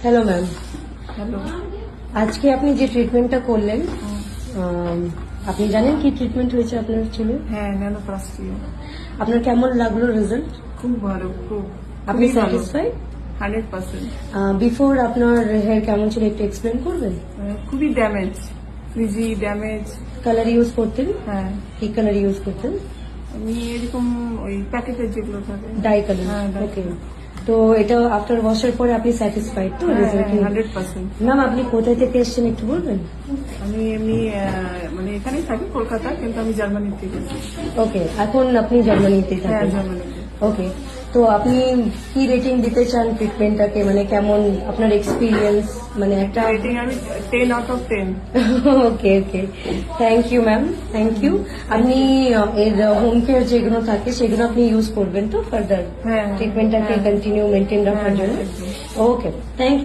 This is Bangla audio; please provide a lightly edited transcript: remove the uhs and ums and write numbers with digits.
Hello ma'am, hello. আজকে আপনি যে ট্রিটমেন্টটা করলেন, আপনি জানেন কি ট্রিটমেন্ট হয়েছে আপনার চুলে? হ্যাঁ, ন্যানোপ্লাস্টি। আপনার কেমন লাগলো রেজাল্ট? খুব ভালো, খুব। আপনি খুবই ভালো। স্যাটিসফাইড? 100%। বিফোর আপনার হেয়ার কেমন ছিল একটু এক্সপ্লেন করবেন? খুবই ড্যামেজ, ফ্রিজি ড্যামেজ। কালার ইউজ করতেন? হ্যাঁ, কি কালার ইউজ করতেন? আমি এরকম ওই প্যাকেটের যেগুলো থাকে। Die colour. হ্যাঁ, dye ওকে, color। তো এটা আফটার ওয়াশের পরে আপনি স্যাটিসফাইড তো হ্যাঁ, রেজাল্ট? 100%। ম্যাম, আপনি কোথায় থেকে এসেছেন একটু বলবেন? আমি এমনি মানে এখানেই থাকি কলকাতা, কিন্তু আমি জার্মানি থেকে এসেছি। ওকে, এখন আপনি জার্মানিতে হ্যাঁ, থাকেন? জার্মানিতে। ওকে, তো আপনি কি রেটিং দিতে চান ট্রিটমেন্টটাকে, মানে কেমন আপনার এক্সপিরিয়েন্স, মানে একটা রেটিং আমি 10 out of 10। Okay okay, thank you ma'am, thank you. আপনি এর হোম কেয়ার যেগুলো থাকে সেগুলো আপনি ইউজ করবেন তো ফার্দার হ্যাঁ, ট্রিটমেন্টটাকে হ্যাঁ। কন্টিনিউ মেনটেন রাখার হ্যাঁ, জন্য? একদম। ওকে, থ্যাংক